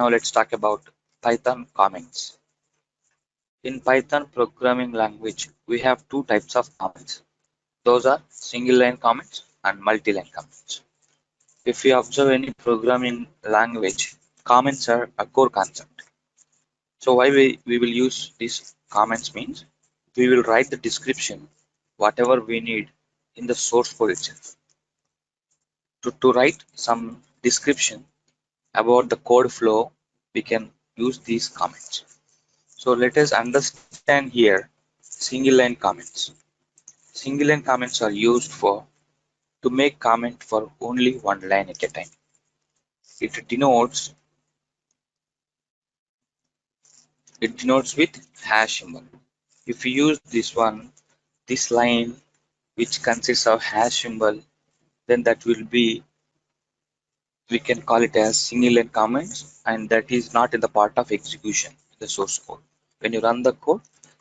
Now let's talk about Python comments. In Python programming language, we have two types of comments. Those are single line comments and multi-line comments. If you observe any programming language, comments are a core concept. So why we will use these comments means we will write the description, whatever we need in the source code itself. To write some description about the code flow, we can use these comments. So let us understand here single line comments. Single line comments are used for to make comment for only one line at a time. It denotes with hash symbol. If you use this one, this line which consists of hash symbol, then that will be, we can call it as single line comments, and that is not in the part of execution, the source code. When you run the code,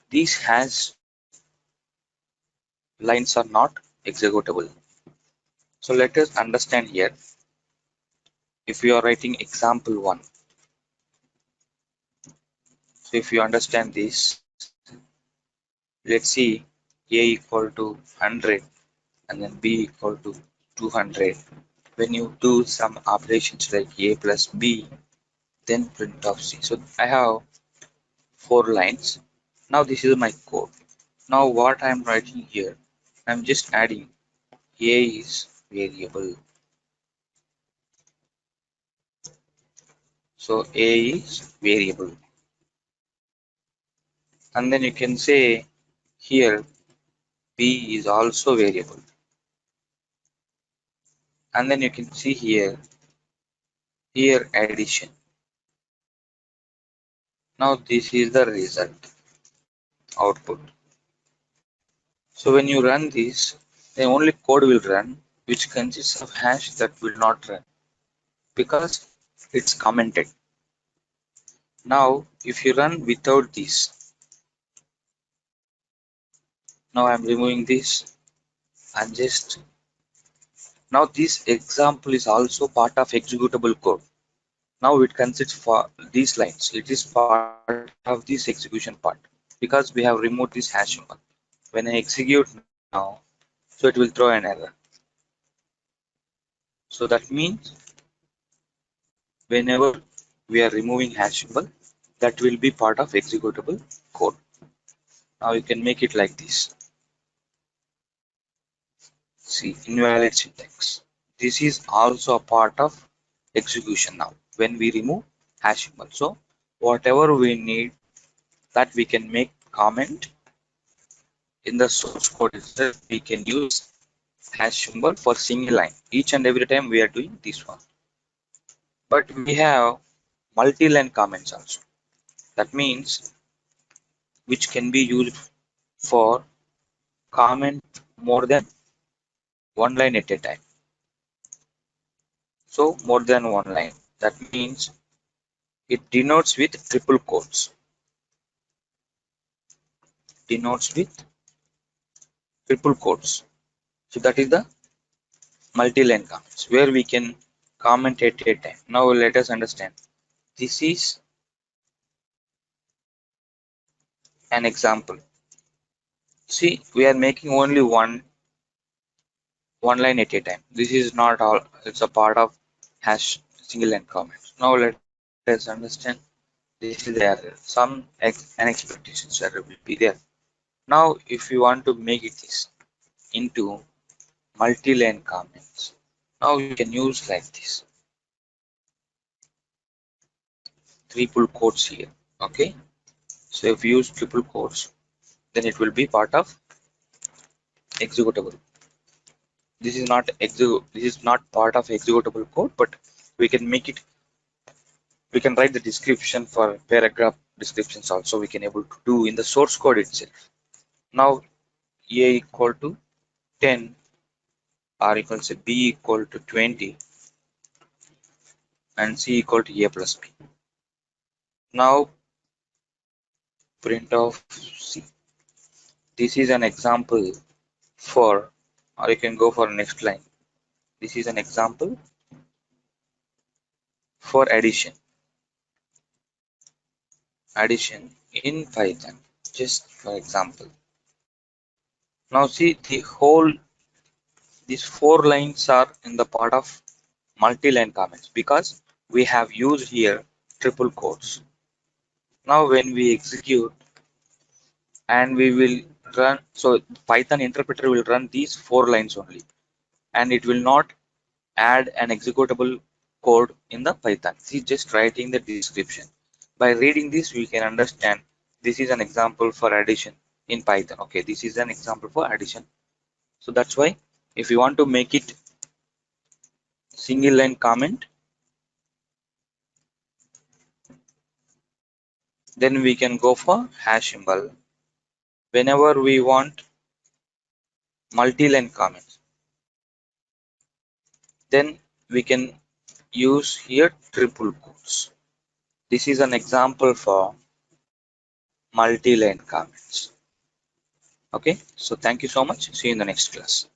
these hash lines are not executable. So let us understand here. If you are writing example 1, so if you understand this, let's see a equal to 100 and then b equal to 200. When you do some operations like a plus b, then print of c. So I have 4 lines. Now this is my code. Now what I'm writing here, I'm just adding a is variable. So a is variable. And then you can say here b is also variable. And then you can see here addition. Now this is the result output. So when you run this, the only code will run which consists of hash that will not run because it's commented. Now if you run without this, now I'm removing this and just, now this example is also part of executable code. Now it consists for these lines. It is part of this execution part because we have removed this hash symbol. When I execute now, so it will throw an error. So that means whenever we are removing hash symbol, that will be part of executable code. Now you can make it like this. See, invalid syntax. This is also a part of execution now when we remove hash symbol. So whatever we need, that we can make comment in the source code itself, we can use hash symbol for single line. Each and every time we are doing this one. But we have multi-line comments also. That means which can be used for comment more than one line at a time. So more than one line. That means it denotes with triple quotes. Denotes with triple quotes. So that is the multi-line comments where we can comment at a time. Now let us understand. This is an example. See, we are making only one line at a time. This is not all. It's a part of hash single line comments. Now let us understand. This is the error. Some unexpectations error will be there. Now, if you want to make it this into multi-line comments, now you can use like this. Triple quotes here. Okay. So if you use triple quotes, then it will be part of executable. This is not part of executable code, but we can make it. We can write the description for paragraph descriptions also. We can able to do in the source code itself. Now a equal to 10 or equals to b equal to 20 and c equal to a plus b. Now print of c. This is an example for, or you can go for next line. This is an example for addition. addition in Python. Just for example. Now see these 4 lines are in the part of multi-line comments because we have used here triple quotes. Now when we execute and we will run, so Python interpreter will run these 4 lines only, and it will not add an executable code in the Python. See, just writing the description. By reading this, we can understand this is an example for addition in Python. Okay, this is an example for addition. So that's why if you want to make it single line comment, then we can go for hash symbol. Whenever we want multi-line comments, then we can use here triple quotes. This is an example for multi-line comments. Okay, so thank you so much. See you in the next class.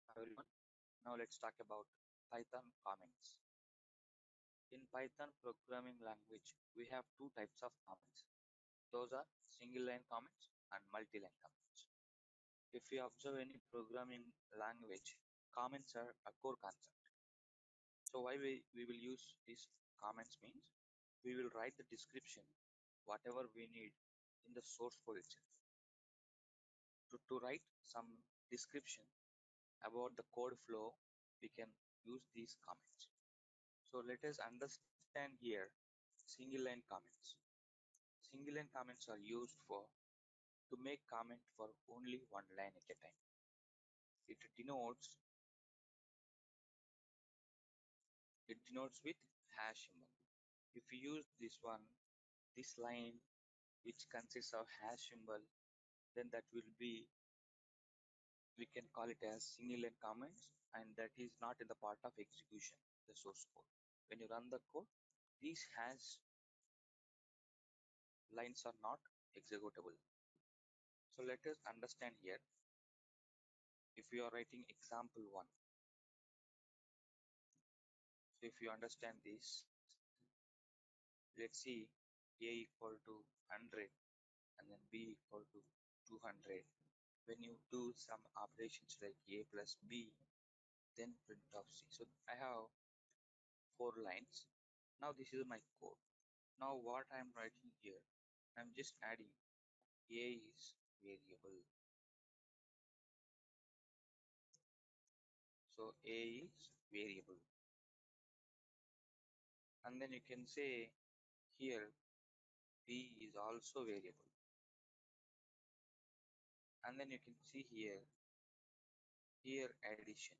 Hi everyone. Now let's talk about Python comments. In Python programming language, we have two types of comments. Those are single line comments and multi-line comments. If you observe any programming language, comments are a core concept. So why we will use these comments means we will write the description, whatever we need in the source code itself. To write some description about the code flow, we can use these comments. So let us understand here single line comments. Single line comments are used for to make comment for only one line at a time. It denotes with hash symbol. If you use this line which consists of hash symbol, then that will be, we can call it as single line comments, and that is not in the part of execution, the source code. When you run the code, these hash lines are not executable. So let us understand here. If you are writing example 1, so if you understand this, let's see a equal to 100 and then b equal to 200. When you do some operations like a plus b, then print of c. So I have 4 lines. Now this is my code. Now what I am writing here, I am just adding a is variable. So a is variable, and then you can say here b is also variable, and then you can see here addition.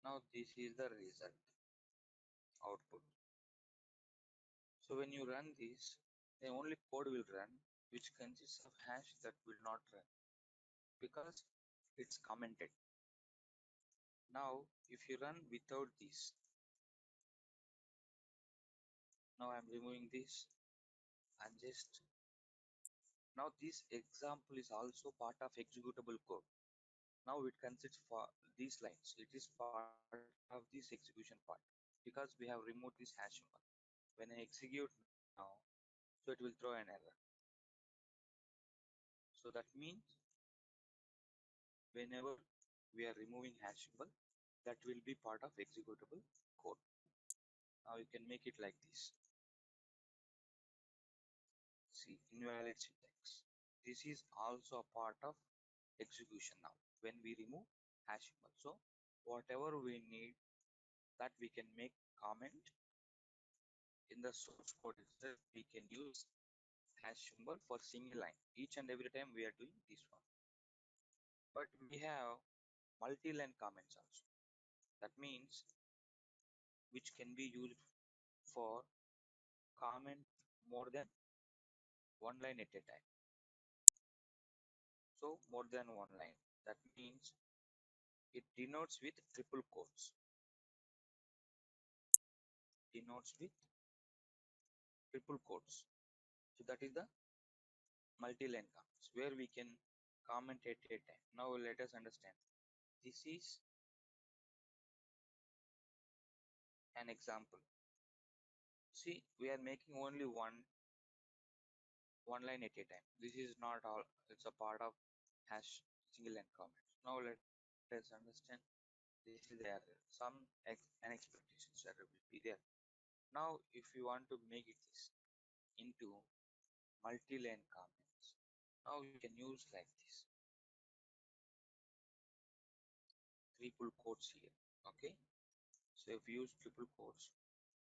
Now this is the result output. So when you run this, the only code will run which consists of hash that will not run because it's commented. Now if you run without this, now I'm removing this and just, now this example is also part of executable code. Now it consists for these lines. It is part of this execution part because we have removed this hash symbol. When I execute now, so it will throw an error. So that means whenever we are removing hash symbol, that will be part of executable code. Now you can make it like this. See, invalid syntax. This is also a part of execution now when we remove hash symbol. So whatever we need, that we can make comment in the source code itself, we can use hash symbol for single line each and every time we are doing this one. But we have multi-line comments also. That means which can be used for comment more than one line at a time. So more than one line. That means it denotes with triple quotes. Denotes with triple quotes. So that is the multi-line comments where we can comment at a time. Now let us understand. This is an example. See, we are making only one line at a time. This is not all, it's a part of hash single line comments. Now let us understand this is the error. Some unexpected error will be there. Now if you want to make it this into multi-line comments, now you can use like this. Triple quotes here. Okay. So if you use triple quotes,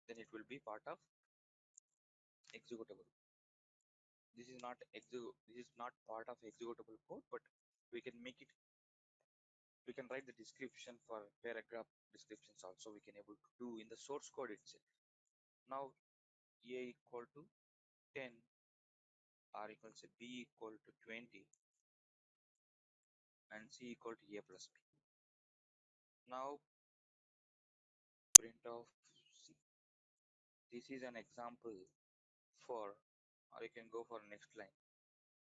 then it will be part of executable. This is not part of executable code, but we can make it, we can write the description for paragraph descriptions also we can able to do in the source code itself. Now a equal to 10 or equals to b equal to 20 and c equal to a plus b. Now print of c. This is an example for, or you can go for next line.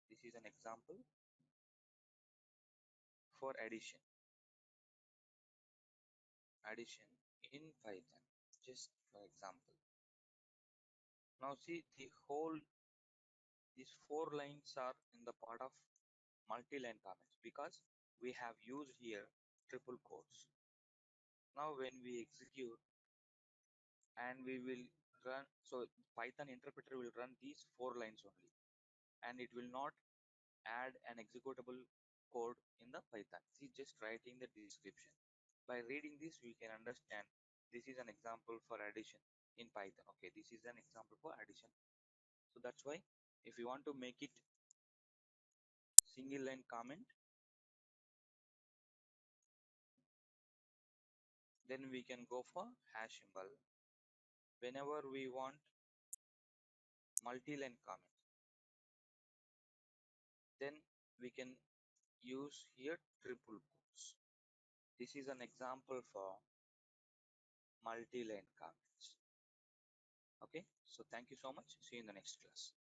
This is an example for addition in Python, just for example. Now see these 4 lines are in the part of multi-line comments because we have used here triple quotes. Now when we execute and we will run, so Python interpreter will run these 4 lines only, and it will not add an executable code in the Python. See, just writing the description. By reading this, we can understand this is an example for addition in Python. Okay, this is an example for addition. So that's why if you want to make it single line comment, then we can go for hash symbol. Whenever we want multi-line comment, then we can use here triple quotes. This is an example for multi-line comments. Okay, so thank you so much. See you in the next class.